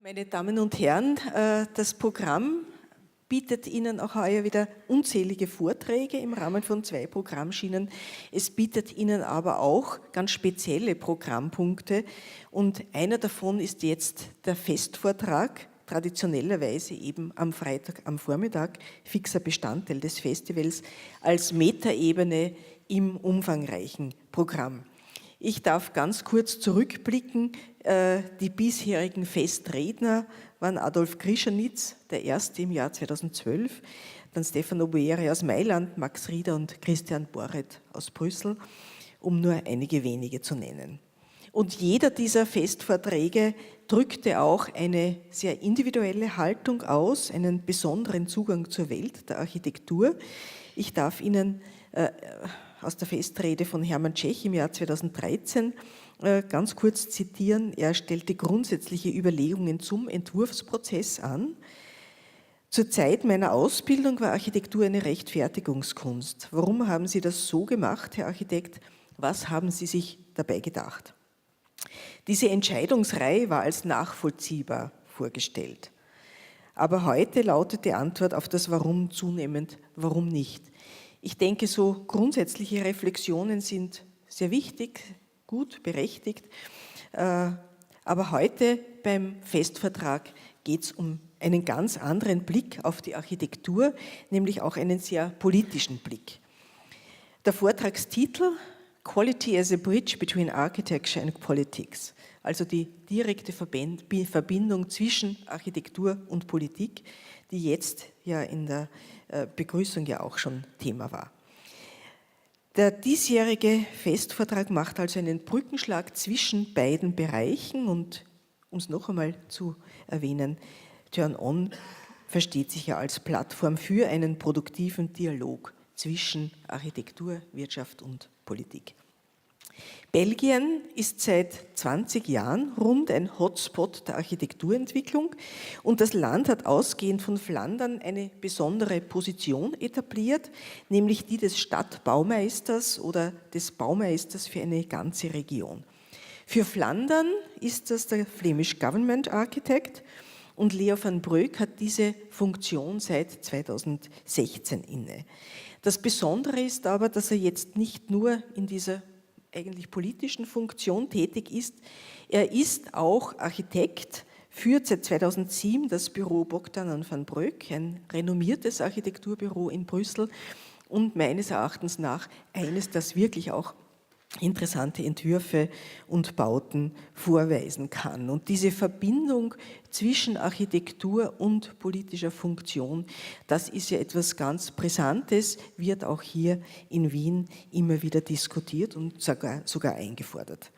Meine Damen und Herren, das Programm bietet Ihnen auch heuer wieder unzählige Vorträge im Rahmen von 2 Programmschienen. Es bietet Ihnen aber auch ganz spezielle Programmpunkte und einer davon ist jetzt der Festvortrag, traditionellerweise eben am Freitag am Vormittag, fixer Bestandteil des Festivals, als Metaebene im umfangreichen Programm. Ich darf ganz kurz zurückblicken. Die bisherigen Festredner waren Adolf Krischanitz, der erste im Jahr 2012, dann Stefano Boeri aus Mailand, Max Rieder und Christian Boret aus Brüssel, um nur einige wenige zu nennen. Und jeder dieser Festvorträge drückte auch eine sehr individuelle Haltung aus, einen besonderen Zugang zur Welt der Architektur. Ich darf Ihnen aus der Festrede von Hermann Tschech im Jahr 2013 ganz kurz zitieren. Er stellte grundsätzliche Überlegungen zum Entwurfsprozess an. Zur Zeit meiner Ausbildung war Architektur eine Rechtfertigungskunst. Warum haben Sie das so gemacht, Herr Architekt? Was haben Sie sich dabei gedacht? Diese Entscheidungsreihe war als nachvollziehbar vorgestellt. Aber heute lautet die Antwort auf das Warum zunehmend, warum nicht. Ich denke, so grundsätzliche Reflexionen sind sehr wichtig, gut, berechtigt. Aber heute beim Festvortrag geht es um einen ganz anderen Blick auf die Architektur, nämlich auch einen sehr politischen Blick. Der Vortragstitel Quality as a Bridge between Architecture and Politics, also die direkte Verbindung zwischen Architektur und Politik, die jetzt ja in der Begrüßung ja auch schon Thema war. Der diesjährige Festvortrag macht also einen Brückenschlag zwischen beiden Bereichen und, um es noch einmal zu erwähnen, Turn On versteht sich ja als Plattform für einen produktiven Dialog zwischen Architektur, Wirtschaft und Politik. Belgien ist seit 20 Jahren rund ein Hotspot der Architekturentwicklung und das Land hat ausgehend von Flandern eine besondere Position etabliert, nämlich die des Stadtbaumeisters oder des Baumeisters für eine ganze Region. Für Flandern ist das der Flemish Government Architect und Leo van Broeck hat diese Funktion seit 2016 inne. Das Besondere ist aber, dass er jetzt nicht nur in dieser eigentlich politischen Funktion tätig ist. Er ist auch Architekt, führt seit 2007 das Büro Bogdan und van Broeck, ein renommiertes Architekturbüro in Brüssel und meines Erachtens nach eines, das wirklich auch interessante Entwürfe und Bauten vorweisen kann. Und diese Verbindung zwischen Architektur und politischer Funktion, das ist ja etwas ganz Brisantes, wird auch hier in Wien immer wieder diskutiert und sogar eingefordert.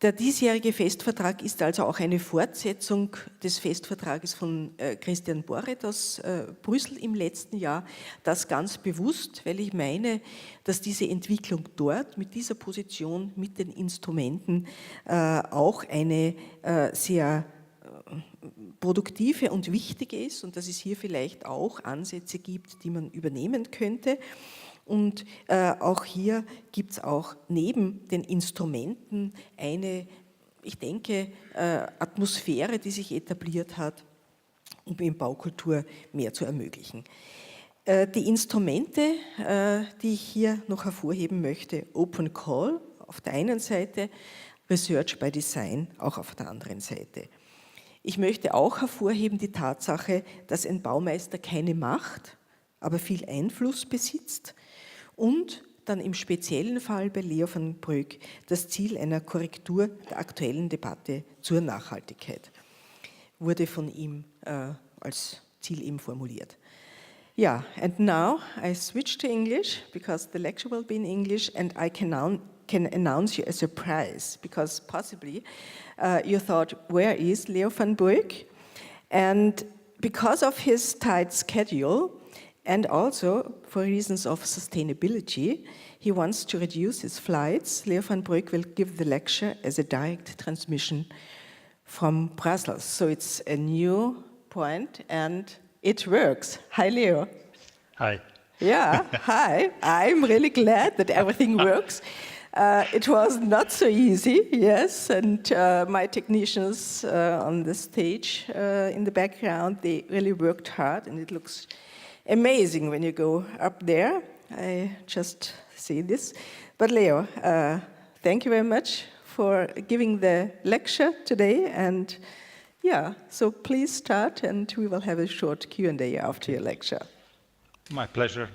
Der diesjährige Festvortrag ist also auch eine Fortsetzung des Festvortrages von Christian Boret aus Brüssel im letzten Jahr. Das ganz bewusst, weil ich meine, dass diese Entwicklung dort mit dieser Position, mit den Instrumenten auch eine sehr produktive und wichtige ist und dass es hier vielleicht auch Ansätze gibt, die man übernehmen könnte. Und auch hier gibt es auch neben den Instrumenten eine, ich denke, Atmosphäre, die sich etabliert hat, um in Baukultur mehr zu ermöglichen. Die Instrumente, die ich hier noch hervorheben möchte, Open Call auf der einen Seite, Research by Design auch auf der anderen Seite. Ich möchte auch hervorheben die Tatsache, dass ein Baumeister keine Macht, aber viel Einfluss besitzt und dann im speziellen Fall bei Leo van Broeck das Ziel einer Korrektur der aktuellen Debatte zur Nachhaltigkeit wurde von ihm als Ziel eben formuliert. Yeah, and now I switch to English because the lecture will be in English and I can announce you a surprise because possibly you thought, where is Leo van Broeck? And because of his tight schedule, and also, for reasons of sustainability, he wants to reduce his flights. Leo van Broeck will give the lecture as a direct transmission from Brussels. So it's a new point and it works. Hi, Leo. Hi. Yeah, hi. I'm really glad that everything works. It was not so easy, yes, and my technicians on the stage in the background, they really worked hard, and it looks amazing when you go up there. I just see this. But Leo, thank you very much for giving the lecture today, and yeah, so please start, and we will have a short Q&A after your lecture. My pleasure.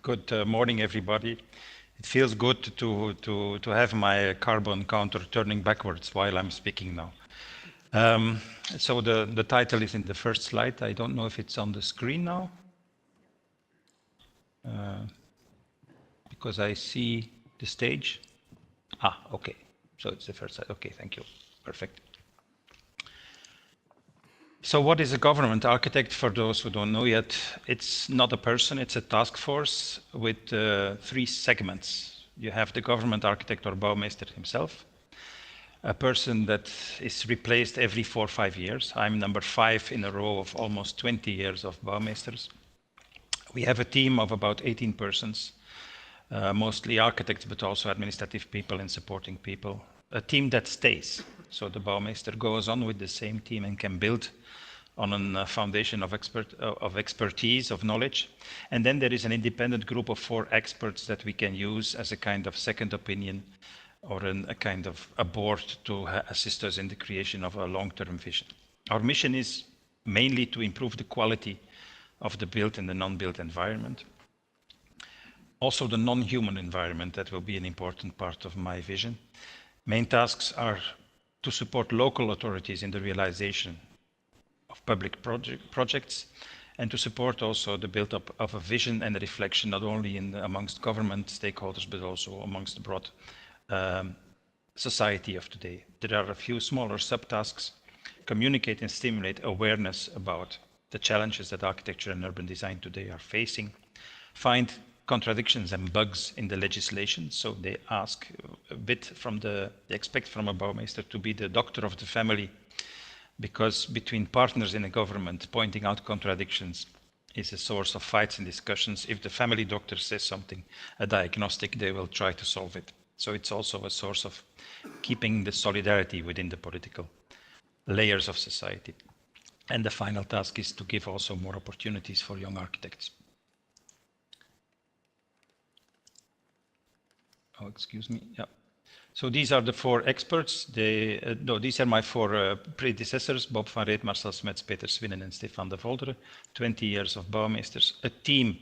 Good morning, everybody. It feels good to have my carbon counter turning backwards while I'm speaking now. So the title is in the first slide. I don't know if it's on the screen now. Because I see the stage. Okay. So it's the first slide. Okay, thank you. Perfect. So what is a government architect? For those who don't know yet, it's not a person, it's a task force with 3 segments. You have the government architect or bouwmeester himself, a person that is replaced every 4 or 5 years. I'm number 5 in a row of almost 20 years of bouwmeesters. We have a team of about 18 persons, mostly architects, but also administrative people and supporting people. A team that stays. So the bouwmeester goes on with the same team and can build on a foundation of expertise, of knowledge. And then there is an independent group of 4 experts that we can use as a kind of second opinion or a kind of a board to assist us in the creation of a long-term vision. Our mission is mainly to improve the quality of the built and the non-built environment. Also the non-human environment, that will be an important part of my vision. Main tasks are to support local authorities in the realization of public projects and to support also the build-up of a vision and a reflection not only amongst government stakeholders but also amongst the broad society of today. There are a few smaller subtasks: communicate and stimulate awareness about the challenges that architecture and urban design today are facing, find contradictions and bugs in the legislation. So they ask a bit they expect from a bouwmeester to be the doctor of the family, because between partners in a government, pointing out contradictions is a source of fights and discussions. If the family doctor says something, a diagnostic, they will try to solve it. So it's also a source of keeping the solidarity within the political layers of society. And the final task is to give also more opportunities for young architects. Oh, excuse me. Yeah. So these are the 4 experts. These are my 4 predecessors: Bob van Reet, Marcel Smets, Peter Swinnen, and Stefan de Volderen. 20 years of bouwmeesters. A team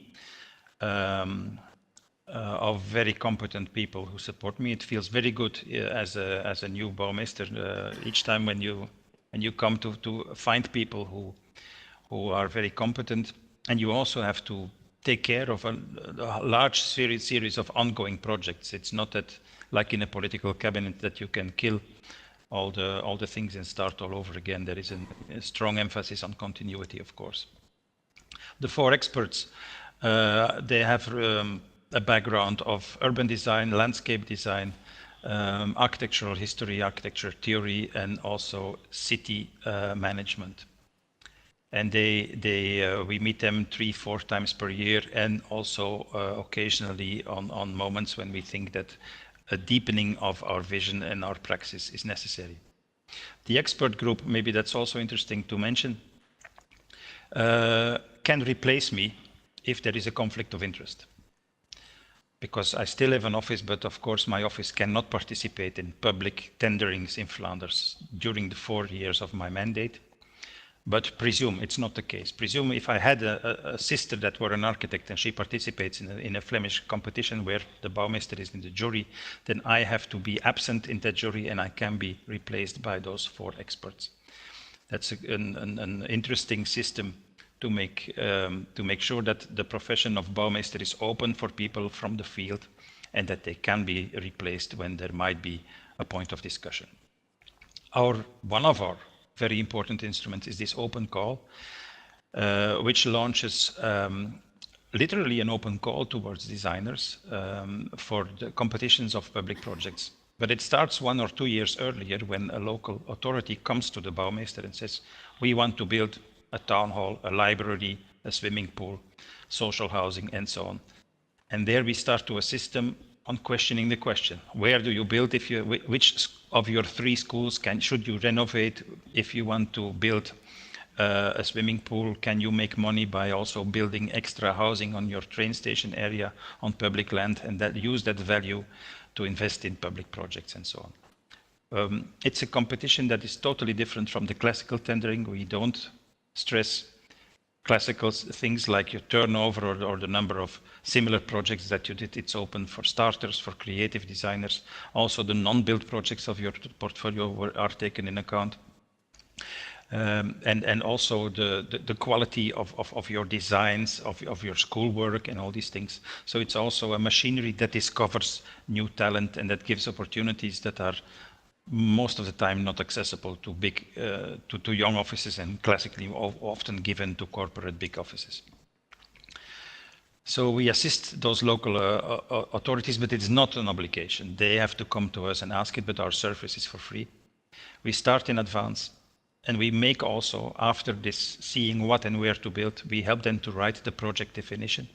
of very competent people who support me. It feels very good as a new bouwmeester each time when you come to find people who are very competent, and you also have to take care of a large series of ongoing projects. It's not that, like in a political cabinet, that you can kill all the things and start all over again. There is a strong emphasis on continuity, of course. The 4 experts, they have a background of urban design, landscape design, architectural history, architecture theory, and also city management. And we meet them 3-4 times per year, and also occasionally on moments when we think that a deepening of our vision and our praxis is necessary. The expert group, maybe that's also interesting to mention, can replace me if there is a conflict of interest. Because I still have an office, but of course my office cannot participate in public tenderings in Flanders during the 4 years of my mandate. But presume it's not the case. Presume if I had a sister that were an architect and she participates in a Flemish competition where the bouwmeester is in the jury, then I have to be absent in that jury and I can be replaced by those 4 experts. That's an interesting system to make sure that the profession of bouwmeester is open for people from the field and that they can be replaced when there might be a point of discussion. One of our very important instrument is this open call, which launches literally an open call towards designers for the competitions of public projects. But it starts 1 or 2 years earlier when a local authority comes to the bouwmeester and says, we want to build a town hall, a library, a swimming pool, social housing, and so on. And there we start to assist them on questioning the question. Where do you build? Which of your 3 schools should you renovate? If you want to build a swimming pool, can you make money by also building extra housing on your train station area on public land, and use that value to invest in public projects and so on. It's a competition that is totally different from the classical tendering. We don't stress classical things like your turnover or the number of similar projects that you did. It's open for starters, for creative designers. Also the non-built projects of your portfolio are taken in account. And also the quality of your designs, of your schoolwork and all these things. So it's also a machinery that discovers new talent and that gives opportunities that are most of the time not accessible to to young offices and classically often given to corporate big offices. So we assist those local authorities, but it's not an obligation. They have to come to us and ask it, but our service is for free. We start in advance. And we make also, after this, seeing what and where to build, we help them to write the project definition,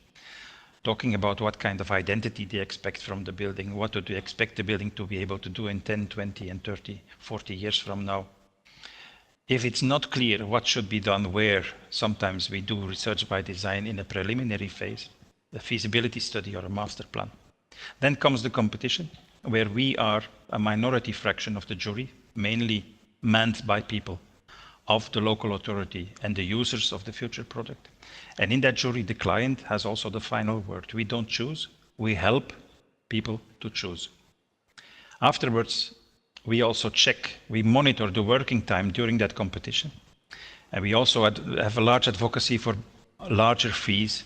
talking about what kind of identity they expect from the building, what do they expect the building to be able to do in 10, 20, and 30, 40 years from now. If it's not clear what should be done where, sometimes we do research by design in a preliminary phase, a feasibility study or a master plan. Then comes the competition, where we are a minority fraction of the jury, mainly manned by people of the local authority and the users of the future product. And in that jury, the client has also the final word. We don't choose, we help people to choose. Afterwards, we also we monitor the working time during that competition. And we also have a large advocacy for larger fees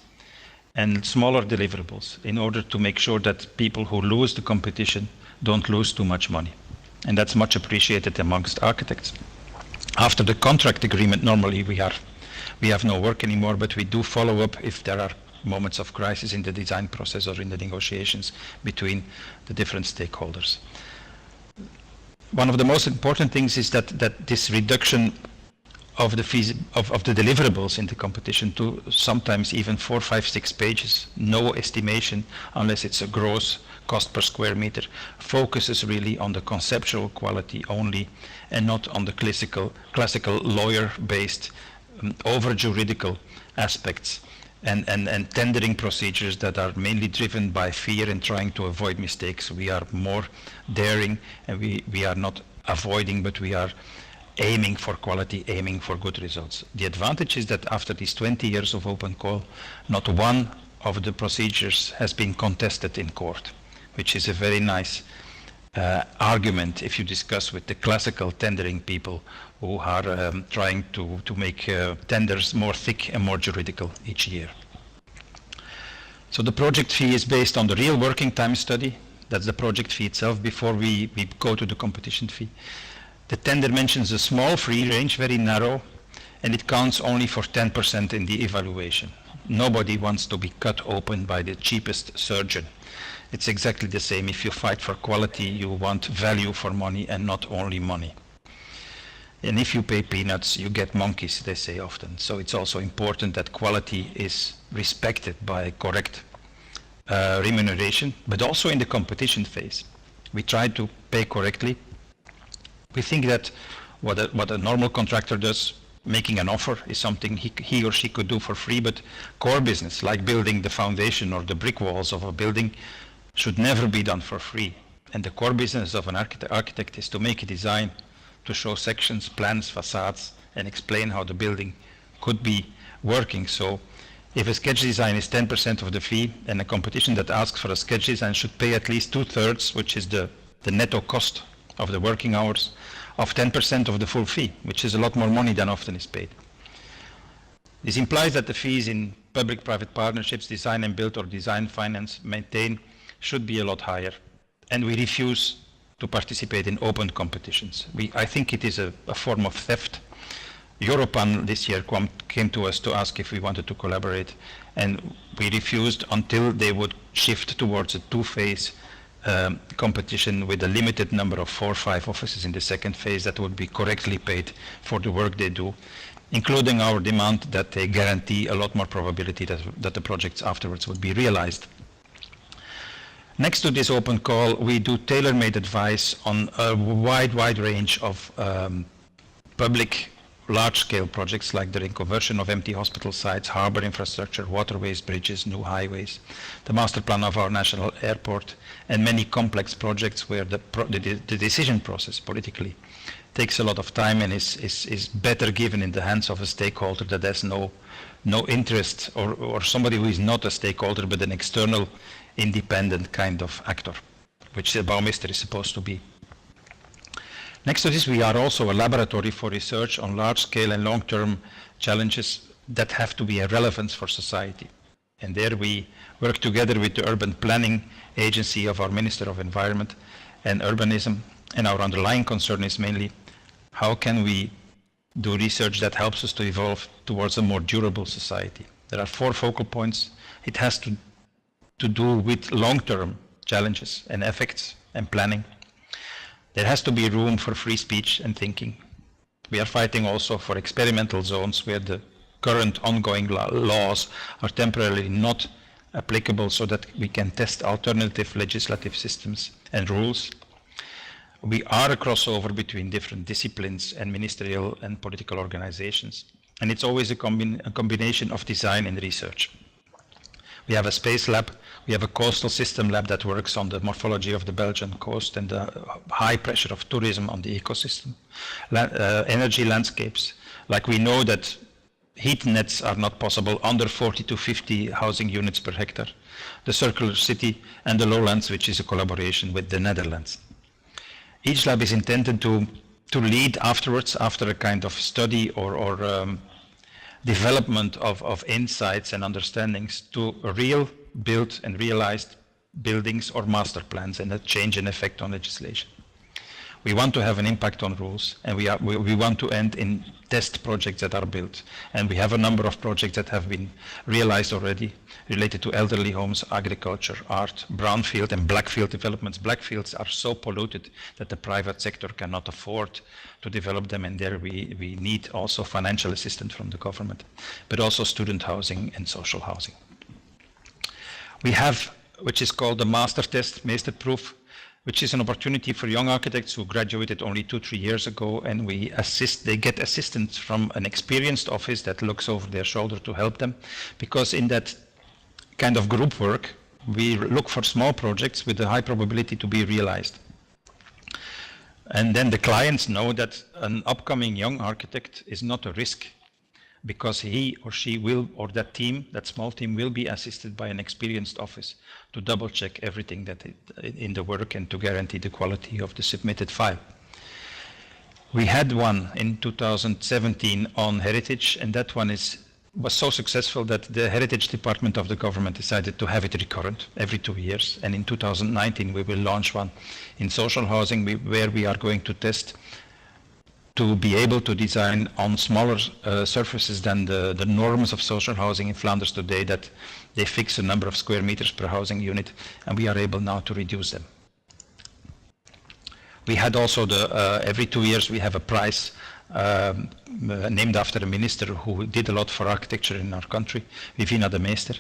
and smaller deliverables in order to make sure that people who lose the competition don't lose too much money. And that's much appreciated amongst architects. After the contract agreement, normally we have no work anymore, but we do follow up if there are moments of crisis in the design process or in the negotiations between the different stakeholders. One of the most important things is that this reduction of the deliverables in the competition to sometimes even 4, 5, 6 pages, no estimation unless it's a gross cost per square meter, focuses really on the conceptual quality only and not on the classical lawyer-based over-juridical aspects and tendering procedures that are mainly driven by fear and trying to avoid mistakes. We are more daring and we are not avoiding, but we are aiming for quality, aiming for good results. The advantage is that after these 20 years of open call, not one of the procedures has been contested in court, which is a very nice argument if you discuss with the classical tendering people who are trying to make tenders more thick and more juridical each year. So the project fee is based on the real working time study. That's the project fee itself before we go to the competition fee. The tender mentions a small free range, very narrow, and it counts only for 10% in the evaluation. Nobody wants to be cut open by the cheapest surgeon. It's exactly the same. If you fight for quality, you want value for money and not only money. And if you pay peanuts, you get monkeys, they say often. So it's also important that quality is respected by correct remuneration, but also in the competition phase. We try to pay correctly. We think that what a normal contractor does, making an offer, is something he or she could do for free, but core business, like building the foundation or the brick walls of a building, should never be done for free. And the core business of an architect is to make a design, to show sections, plans, facades, and explain how the building could be working. So if a sketch design is 10% of the fee, and a competition that asks for a sketch design should pay at least 2/3, which is the netto cost of the working hours, of 10% of the full fee, which is a lot more money than often is paid. This implies that the fees in public-private partnerships, design and build or design finance, maintain, should be a lot higher. And we refuse to participate in open competitions. I think it is a form of theft. Europan this year came to us to ask if we wanted to collaborate, and we refused until they would shift towards a 2-phase competition with a limited number of 4 or 5 offices in the second phase that would be correctly paid for the work they do, including our demand that they guarantee a lot more probability that the projects afterwards would be realized. Next to this open call, we do tailor-made advice on a wide range of public large-scale projects like the reconversion of empty hospital sites, harbor infrastructure, waterways, bridges, new highways, the master plan of our national airport, and many complex projects where the decision process politically takes a lot of time and is better given in the hands of a stakeholder that has no interest, or somebody who is not a stakeholder but an external independent kind of actor, which the Bouwmeester is supposed to be. Next to this, we are also a laboratory for research on large-scale and long-term challenges that have to be a relevance for society. And there we work together with the urban planning agency of our Minister of Environment and Urbanism, and our underlying concern is mainly how can we do research that helps us to evolve towards a more durable society. There are 4 focal points. It has to do with long-term challenges and effects and planning. There has to be room for free speech and thinking. We are fighting also for experimental zones where the current ongoing laws are temporarily not applicable so that we can test alternative legislative systems and rules. We are a crossover between different disciplines and ministerial and political organizations. And it's always a combination of design and research. We have a space lab, we have a coastal system lab that works on the morphology of the Belgian coast and the high pressure of tourism on the ecosystem. Energy landscapes, like we know that heat nets are not possible under 40 to 50 housing units per hectare. The circular city and the lowlands, which is a collaboration with the Netherlands. Each lab is intended to lead afterwards, after a kind of study or development of insights and understandings, to real built and realized buildings or master plans and a change in effect on legislation. We want to have an impact on rules, and we want to end in test projects that are built. And we have a number of projects that have been realized already related to elderly homes, agriculture, art, brownfield and blackfield developments. Blackfields are so polluted that the private sector cannot afford to develop them, and there we need also financial assistance from the government, but also student housing and social housing. We have, which is called the master test, Meesterproef, which is an opportunity for young architects who graduated only 2-3 years ago, and they get assistance from an experienced office that looks over their shoulder to help them, because in that kind of group work, we look for small projects with a high probability to be realized. And then the clients know that an upcoming young architect is not a risk, because he or she will, or that team, that small team, will be assisted by an experienced office to double check everything that in the work and to guarantee the quality of the submitted file. We had one in 2017 on heritage, and that one was so successful that the heritage department of the government decided to have it recurrent every 2 years. And in 2019 we will launch one in social housing where we are going to test to be able to design on smaller surfaces than the norms of social housing in Flanders today, that they fix a number of square meters per housing unit, and we are able now to reduce them. We had also every 2 years we have a prize named after a minister who did a lot for architecture in our country, Vivina de Meester.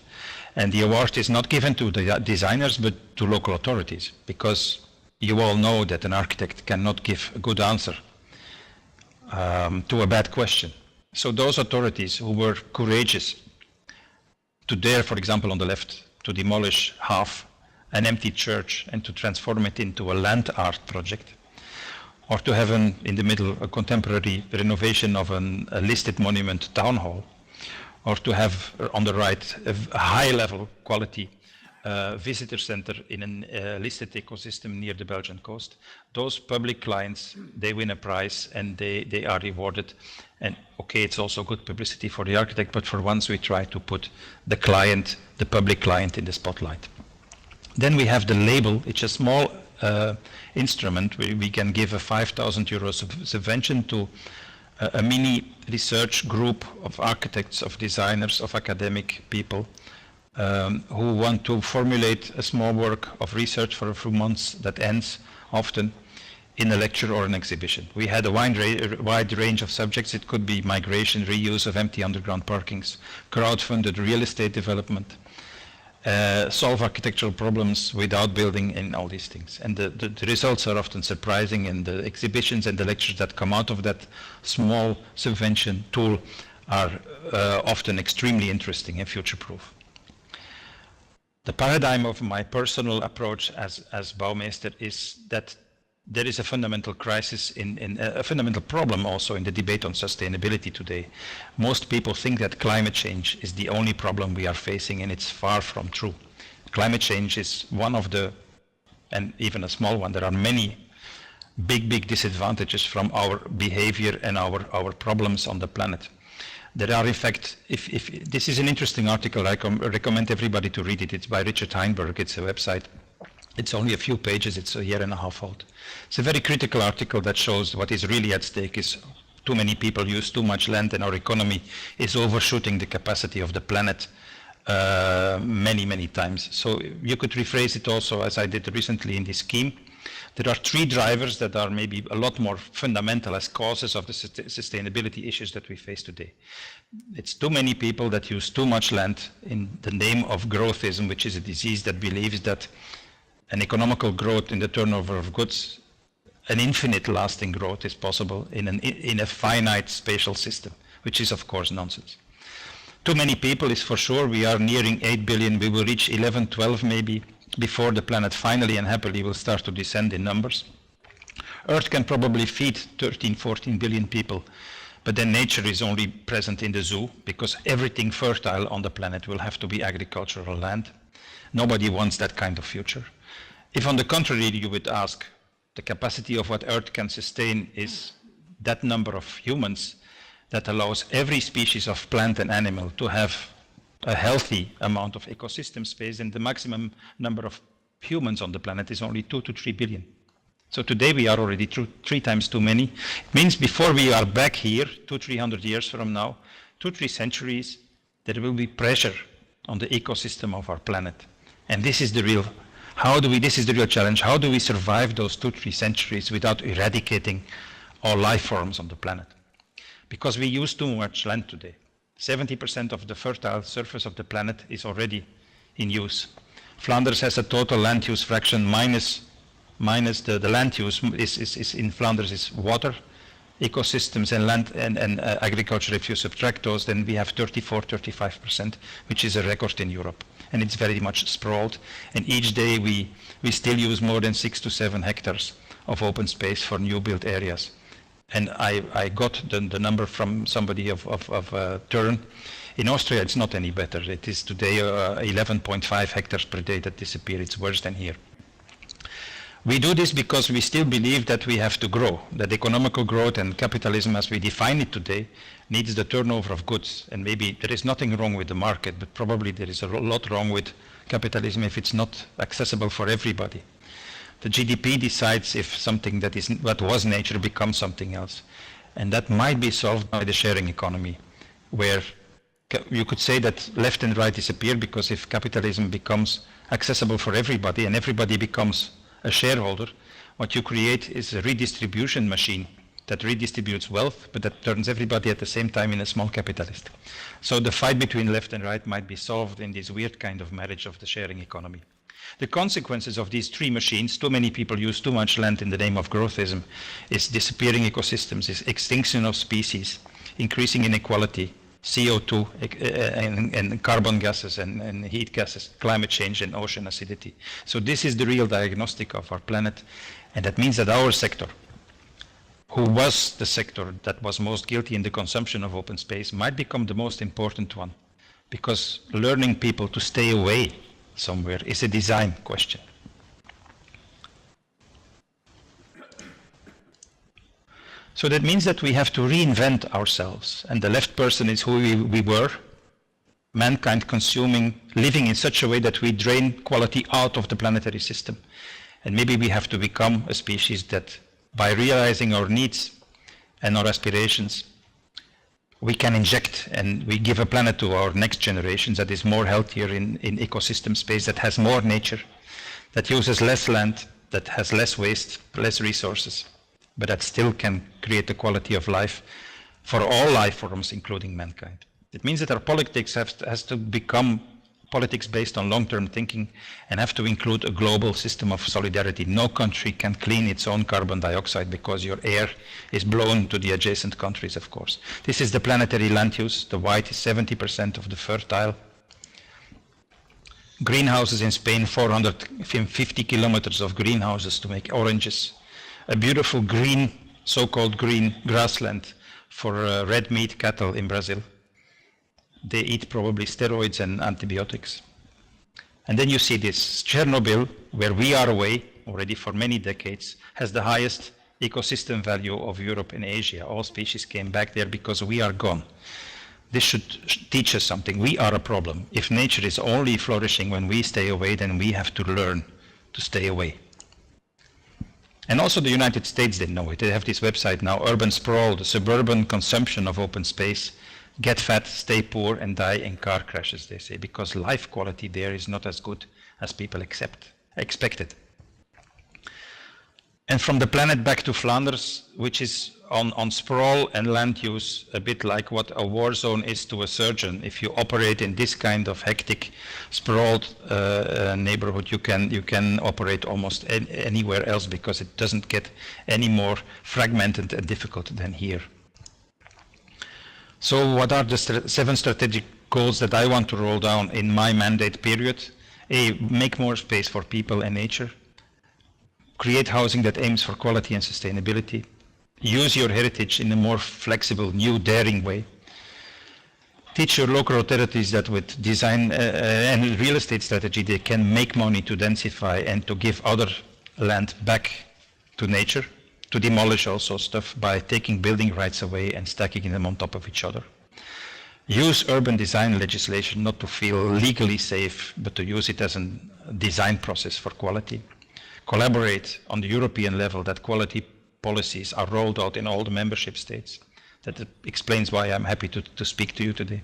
And the award is not given to the designers but to local authorities, because you all know that an architect cannot give a good answer to a bad question. So those authorities who were courageous to dare, for example, on the left, to demolish half an empty church and to transform it into a land art project, or to have in the middle a contemporary renovation of a listed monument town hall, or to have on the right a high level quality visitor center in a listed ecosystem near the Belgian coast. Those public clients, they win a prize and they are rewarded. And okay, it's also good publicity for the architect, but for once we try to put the client, the public client, in the spotlight. Then we have the label. It's a small instrument where we can give a 5,000 euros subvention to a mini research group of architects, of designers, of academic people who want to formulate a small work of research for a few months that ends often in a lecture or an exhibition. We had a wide range of subjects. It could be migration, reuse of empty underground parkings, crowdfunded real estate development, solve architectural problems without building in all these things. And the results are often surprising, and the exhibitions and the lectures that come out of that small subvention tool are often extremely interesting and future-proof. The paradigm of my personal approach as Bouwmeester is that there is a fundamental crisis, a fundamental problem also in the debate on sustainability today. Most people think that climate change is the only problem we are facing, and it's far from true. Climate change is one of the, and even a small one, there are many big disadvantages from our behavior and our problems on the planet. There are, in fact, if this is an interesting article, I recommend everybody to read it. It's by Richard Heinberg. It's a website. It's only a few pages. It's a year and a half old. It's a very critical article that shows what is really at stake is too many people use too much land, and our economy is overshooting the capacity of the planet many times. So you could rephrase it also, as I did recently in this scheme. There are three drivers that are maybe a lot more fundamental as causes of the sustainability issues that we face today. It's too many people that use too much land in the name of growthism, which is a disease that believes that an economical growth in the turnover of goods, an infinite lasting growth is possible in a finite spatial system, which is of course nonsense. Too many people is for sure. We are nearing 8 billion. We will reach 11, 12 maybe before the planet finally and happily will start to descend in numbers. Earth can probably feed 13, 14 billion people, but then nature is only present in the zoo because everything fertile on the planet will have to be agricultural land. Nobody wants that kind of future. If on the contrary you would ask, the capacity of what Earth can sustain is that number of humans that allows every species of plant and animal to have a healthy amount of ecosystem space, and the maximum number of humans on the planet is only 2 to 3 billion. So today we are already 3 times too many. It means before we are back here, 200-300 years from now, 2-3 centuries, there will be pressure on the ecosystem of our planet. And this is the real, this is the real challenge. How do we survive those 2-3 centuries without eradicating all life forms on the planet? Because we use too much land today. 70% of the fertile surface of the planet is already in use. Flanders has a total land use fraction minus the land use is in Flanders is water, ecosystems and land and agriculture. If you subtract those, then we have 34-35%, which is a record in Europe. And it's very much sprawled. And each day we still use more than 6 to 7 hectares of open space for new built areas. And I got the number from somebody of Turn. In Austria, it's not any better. It is today 11.5 hectares per day that disappear. It's worse than here. We do this because we still believe that we have to grow, that economical growth and capitalism as we define it today needs the turnover of goods. And maybe there is nothing wrong with the market, but probably there is a lot wrong with capitalism if it's not accessible for everybody. The GDP decides if something that was nature becomes something else. And that might be solved by the sharing economy, where you could say that left and right disappear, because if capitalism becomes accessible for everybody and everybody becomes a shareholder, what you create is a redistribution machine that redistributes wealth, but that turns everybody at the same time in a small capitalist. So the fight between left and right might be solved in this weird kind of marriage of the sharing economy. The consequences of these three machines, too many people use too much land in the name of growthism, is disappearing ecosystems, is extinction of species, increasing inequality, CO2 and carbon gases and heat gases, climate change and ocean acidity. So this is the real diagnostic of our planet, and that means that our sector, who was the sector that was most guilty in the consumption of open space, might become the most important one, because learning people to stay away somewhere is a design question. So that means that we have to reinvent ourselves, and the left person is who we were, mankind consuming, living in such a way that we drain quality out of the planetary system. And maybe we have to become a species that, by realizing our needs and our aspirations, we can inject and we give a planet to our next generations that is more healthier in ecosystem space, that has more nature, that uses less land, that has less waste, less resources, but that still can create the quality of life for all life forms, including mankind. It means that our politics has to become politics based on long-term thinking and have to include a global system of solidarity. No country can clean its own carbon dioxide because your air is blown to the adjacent countries, of course. This is the planetary land use. The white is 70% of the fertile. Greenhouses in Spain, 450 kilometers of greenhouses to make oranges. A beautiful green, so-called green grassland for red meat cattle in Brazil. They eat probably steroids and antibiotics. And then you see this, Chernobyl, where we are away already for many decades, has the highest ecosystem value of Europe and Asia. All species came back there because we are gone. This should teach us something. We are a problem. If nature is only flourishing when we stay away, then we have to learn to stay away. And also the United States, they know it. They have this website now, Urban Sprawl, the suburban consumption of open space. Get fat, stay poor, and die in car crashes, they say, because life quality there is not as good as people expected. And from the planet back to Flanders, which is on sprawl and land use, a bit like what a war zone is to a surgeon. If you operate in this kind of hectic, sprawled neighborhood, you can operate almost anywhere else because it doesn't get any more fragmented and difficult than here. So what are the 7 strategic goals that I want to roll down in my mandate period? A, make more space for people and nature. Create housing that aims for quality and sustainability. Use your heritage in a more flexible, new, daring way. Teach your local authorities that with design and real estate strategy, they can make money to densify and to give other land back to nature. To demolish also stuff by taking building rights away and stacking them on top of each other. Use urban design legislation not to feel legally safe, but to use it as a design process for quality. Collaborate on the European level that quality policies are rolled out in all the membership states. That explains why I'm happy to speak to you today.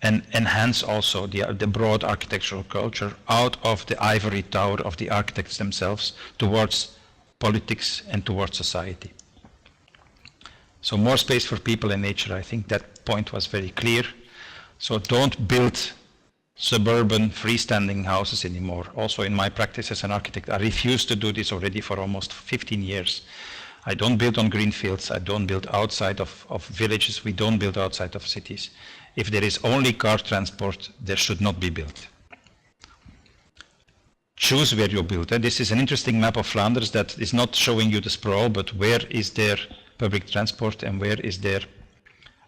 And enhance also the broad architectural culture out of the ivory tower of the architects themselves towards politics and towards society. So more space for people and nature, I think that point was very clear. So don't build suburban freestanding houses anymore. Also in my practice as an architect, I refuse to do this already for almost 15 years. I don't build on green fields, I don't build outside of villages, we don't build outside of cities. If there is only car transport, there should not be built. Choose where you build. This is an interesting map of Flanders that is not showing you the sprawl, but where is there public transport and where is there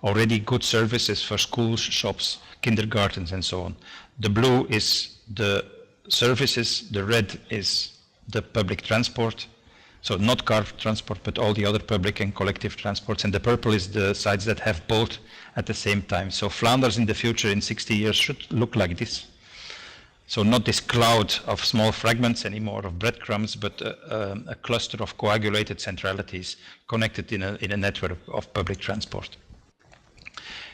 already good services for schools, shops, kindergartens and so on. The blue is the services, the red is the public transport, so not car transport but all the other public and collective transports, and the purple is the sites that have both at the same time. So Flanders in the future in 60 years should look like this. So not this cloud of small fragments anymore of breadcrumbs, but a cluster of coagulated centralities connected in a network of public transport.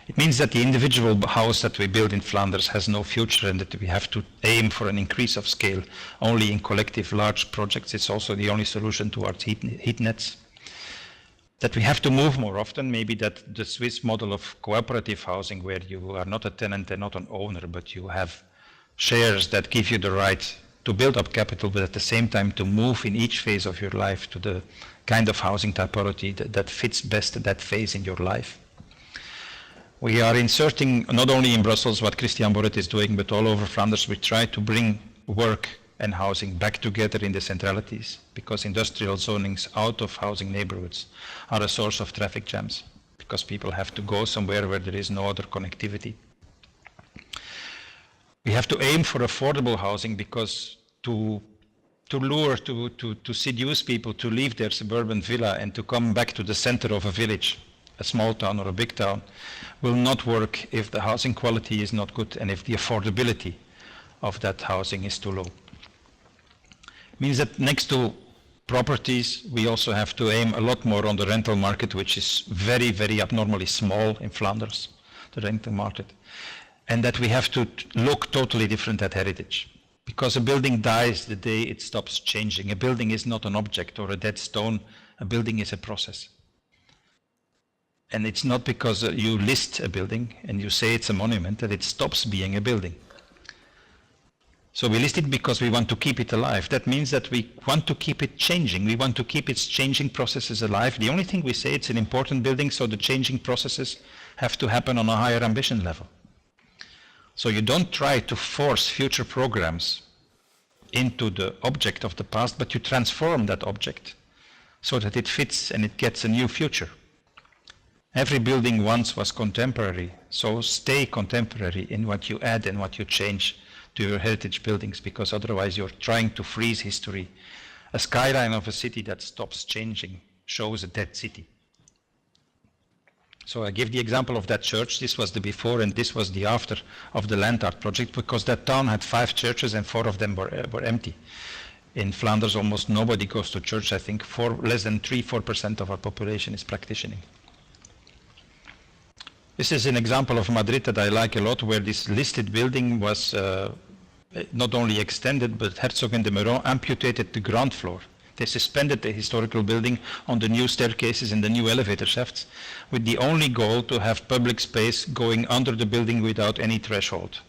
It means that the individual house that we build in Flanders has no future and that we have to aim for an increase of scale only in collective large projects. It's also the only solution towards heat nets. That we have to move more often, maybe that the Swiss model of cooperative housing where you are not a tenant and not an owner, but you have shares that give you the right to build up capital, but at the same time to move in each phase of your life to the kind of housing typology that fits best that phase in your life. We are inserting, not only in Brussels, what Christian Borret is doing, but all over Flanders, we try to bring work and housing back together in the centralities, because industrial zonings out of housing neighborhoods are a source of traffic jams, because people have to go somewhere where there is no other connectivity. We have to aim for affordable housing because to lure, to seduce people to leave their suburban villa and to come back to the center of a village, a small town or a big town, will not work if the housing quality is not good and if the affordability of that housing is too low. It means that next to properties, we also have to aim a lot more on the rental market, which is very, very abnormally small in Flanders, the rental market. And that we have to look totally different at heritage. Because a building dies the day it stops changing. A building is not an object or a dead stone. A building is a process. And it's not because you list a building and you say it's a monument that it stops being a building. So we list it because we want to keep it alive. That means that we want to keep it changing. We want to keep its changing processes alive. The only thing we say, it's an important building, so the changing processes have to happen on a higher ambition level. So you don't try to force future programs into the object of the past, but you transform that object so that it fits and it gets a new future. Every building once was contemporary, so stay contemporary in what you add and what you change to your heritage buildings, because otherwise you're trying to freeze history. A skyline of a city that stops changing shows a dead city. So I give the example of that church. This was the before and this was the after of the land art project, because that town had 5 churches and 4 of them were empty. In Flanders, almost nobody goes to church. I think less than 3-4% of our population is practicing. This is an example of Madrid that I like a lot, where this listed building was not only extended, but Herzog and de Meuron amputated the ground floor. They suspended the historical building on the new staircases and the new elevator shafts, with the only goal to have public space going under the building without any threshold.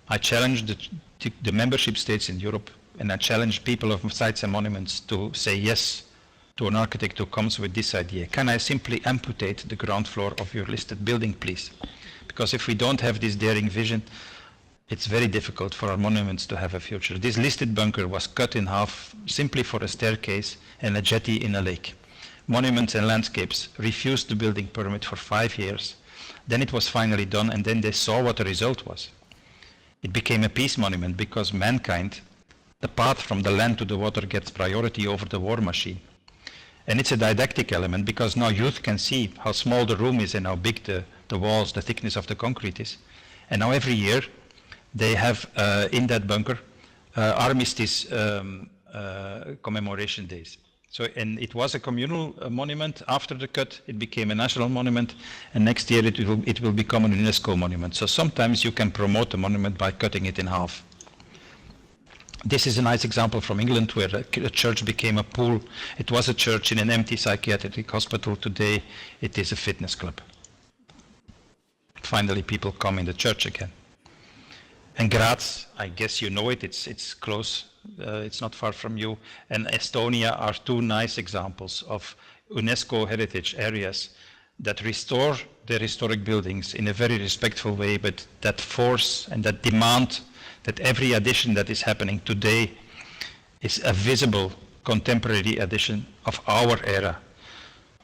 I challenged the membership states in Europe, and I challenged people of sites and monuments to say yes to an architect who comes with this idea. Can I simply amputate the ground floor of your listed building, please? Because if we don't have this daring vision, it's very difficult for our monuments to have a future. This listed bunker was cut in half simply for a staircase and a jetty in a lake. Monuments and Landscapes refused the building permit for 5 years. Then it was finally done, and then they saw what the result was. It became a peace monument because mankind, the path from the land to the water, gets priority over the war machine. And it's a didactic element because now youth can see how small the room is and how big the walls, the thickness of the concrete is. And now every year they have in that bunker armistice commemoration days. So, and it was a communal monument. After the cut, it became a national monument, and next year it will become an UNESCO monument. So sometimes you can promote a monument by cutting it in half. This is a nice example from England, where a church became a pool. It was a church in an empty psychiatric hospital. Today it is a fitness club. Finally people come in the church again. And Graz, I guess you know it, it's close, it's not far from you, and Estonia are 2 nice examples of UNESCO heritage areas that restore their historic buildings in a very respectful way, but that force and that demand that every addition that is happening today is a visible contemporary addition of our era.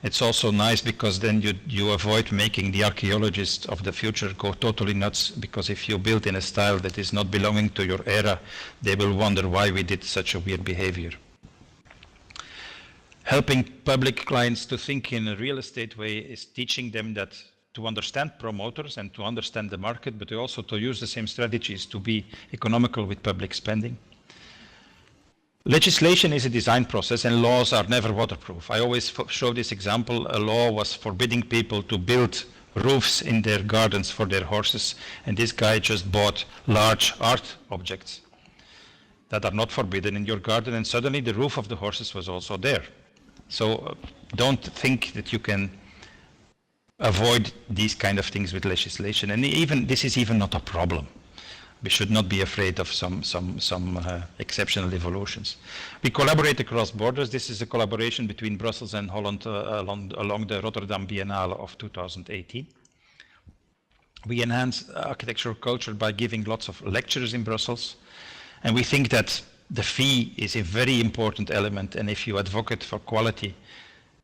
It's also nice because then you avoid making the archaeologists of the future go totally nuts, because if you build in a style that is not belonging to your era, they will wonder why we did such a weird behavior. Helping public clients to think in a real estate way is teaching them that to understand promoters and to understand the market, but also to use the same strategies to be economical with public spending. Legislation is a design process, and laws are never waterproof. I always show this example. A law was forbidding people to build roofs in their gardens for their horses, and this guy just bought large art objects that are not forbidden in your garden, and suddenly the roof of the horses was also there. So don't think that you can avoid these kind of things with legislation, and even this is even not a problem. We should not be afraid of some exceptional evolutions. We collaborate across borders. This is a collaboration between Brussels and Holland along the Rotterdam Biennale of 2018. We enhance architectural culture by giving lots of lectures in Brussels, and we think that the fee is a very important element, and if you advocate for quality,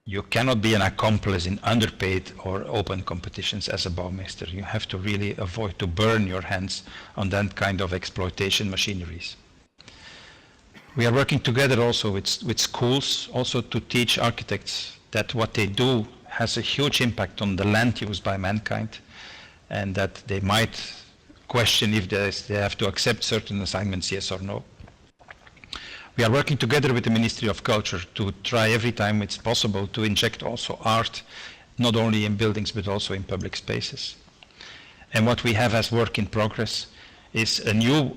you cannot be an accomplice in underpaid or open competitions as a bouwmeester. You have to really avoid to burn your hands on that kind of exploitation machineries. We are working together also with schools, also to teach architects that what they do has a huge impact on the land used by mankind, and that they might question if they have to accept certain assignments, yes or no. We are working together with the Ministry of Culture to try every time it's possible to inject also art, not only in buildings but also in public spaces. And what we have as work in progress is a new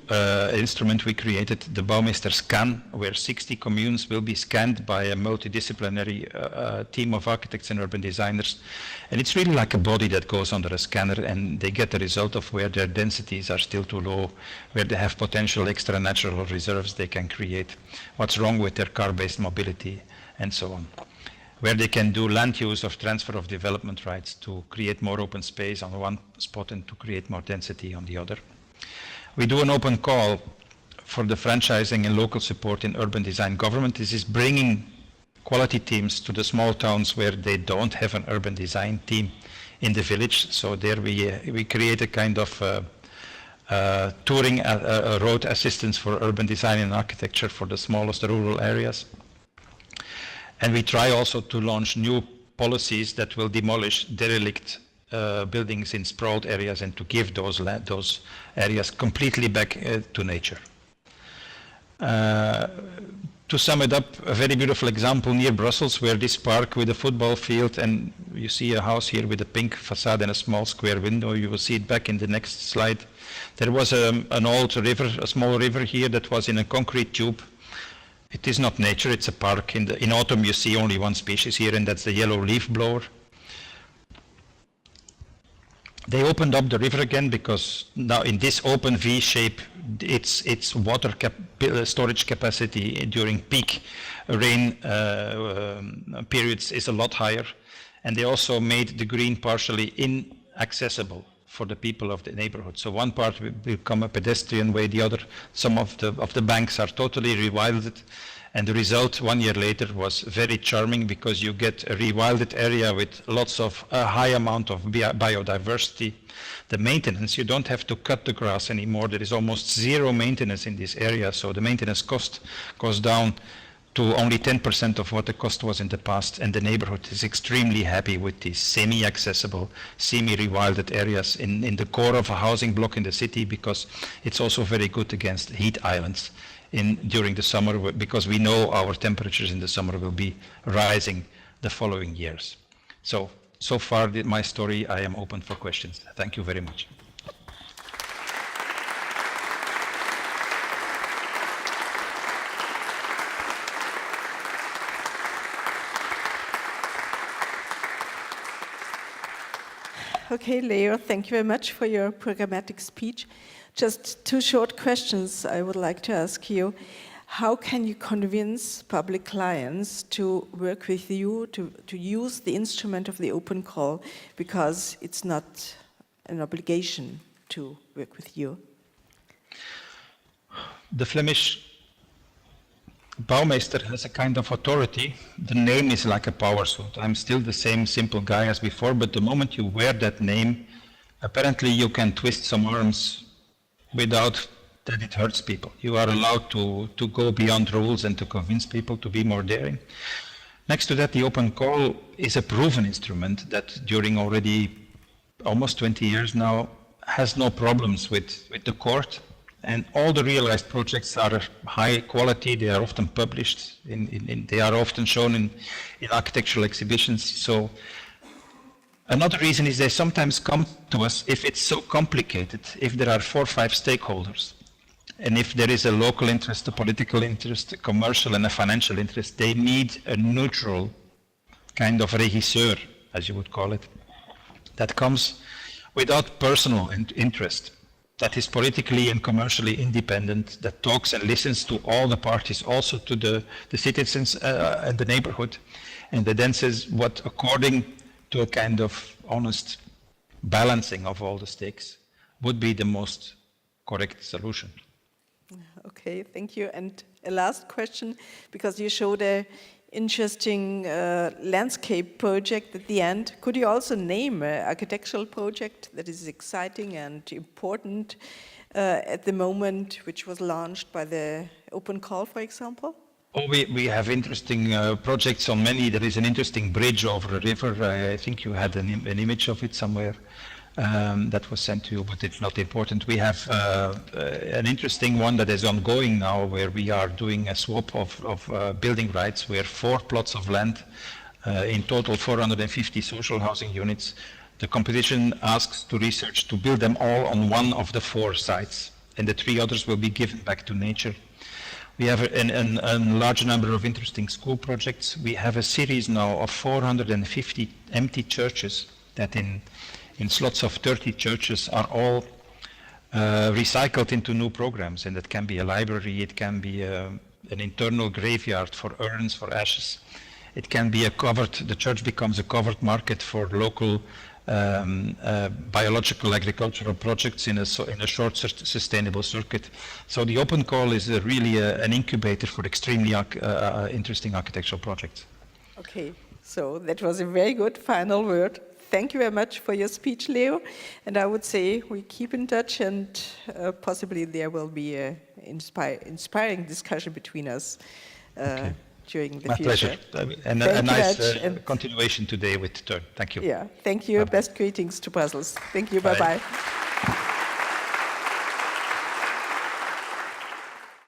instrument we created, the Bouwmeester Scan, where 60 communes will be scanned by a multidisciplinary team of architects and urban designers. And it's really like a body that goes under a scanner, and they get the result of where their densities are still too low, where they have potential extra natural reserves they can create, what's wrong with their car-based mobility, and so on. Where they can do land use or transfer of development rights to create more open space on one spot and to create more density on the other. We do an open call for the franchising and local support in urban design government. This is bringing quality teams to the small towns where they don't have an urban design team in the village. So there we create a kind of touring road assistance for urban design and architecture for the smallest rural areas. And we try also to launch new policies that will demolish derelict buildings in sprawled areas and to give those areas completely back to nature. To sum it up, a very beautiful example near Brussels, where this park with a football field, and you see a house here with a pink facade and a small square window. You will see it back in the next slide. There was an old river, a small river here that was in a concrete tube. It is not nature, it's a park. In autumn you see only one species here, and that's the yellow leaf blower. They opened up the river again because now in this open V shape, its water storage capacity during peak rain periods is a lot higher. And they also made the green partially inaccessible for the people of the neighborhood. So one part will become a pedestrian way, the other, some of the banks are totally rewilded. And the result 1 year later was very charming because you get a rewilded area with lots of a high amount of biodiversity. The maintenance, you don't have to cut the grass anymore. There is almost zero maintenance in this area. So the maintenance cost goes down to only 10% of what the cost was in the past. And the neighborhood is extremely happy with these semi-accessible, semi-rewilded areas in the core of a housing block in the city, because it's also very good against heat islands during the summer, because we know our temperatures in the summer will be rising the following years. So far my story. I am open for questions. Thank you very much. Okay, Leo, thank you very much for your programmatic speech. Just two short questions I would like to ask you. How can you convince public clients to work with you, to use the instrument of the open call, because it's not an obligation to work with you? The Flemish Bouwmeester has a kind of authority. The name is like a power suit. I'm still the same simple guy as before, but the moment you wear that name, apparently you can twist some arms without that it hurts people. You are allowed to go beyond rules and to convince people to be more daring. Next to that, the open call is a proven instrument that during already almost 20 years now has no problems with the court. And all the realized projects are high quality. They are often published. They are often shown in architectural exhibitions. So another reason is they sometimes come to us if it's so complicated, if there are 4 or 5 stakeholders, and if there is a local interest, a political interest, a commercial and a financial interest, they need a neutral kind of régisseur, as you would call it, that comes without personal interest, that is politically and commercially independent, that talks and listens to all the parties, also to the citizens and the neighborhood, and that then says what, according to a kind of honest balancing of all the stakes, would be the most correct solution. Okay, thank you. And a last question, because you showed an interesting landscape project at the end. Could you also name an architectural project that is exciting and important at the moment, which was launched by the open call, for example? Oh, we have interesting projects on many. There is an interesting bridge over a river. I think you had an image of it somewhere that was sent to you, but it's not important. We have an interesting one that is ongoing now, where we are doing a swap of building rights, where 4 plots of land, in total 450 social housing units, the competition asks to research to build them all on one of the 4 sites. and the 3 others will be given back to nature. We have a large number of interesting school projects. We have a series now of 450 empty churches that in slots of 30 churches are all recycled into new programs, and that can be a library, it can be an internal graveyard for urns, for ashes. It can be the church becomes a covered market for local biological agricultural projects in a short sustainable circuit. So the Open Call is really an incubator for extremely interesting architectural projects. Okay, so that was a very good final word. Thank you very much for your speech, Leo. And I would say we keep in touch, and possibly there will be an inspiring discussion between us during the future. My pleasure. And a nice continuation today with Turn. Thank you. Yeah, thank you. Bye-bye. Best greetings to Brussels. Thank you. Bye-bye.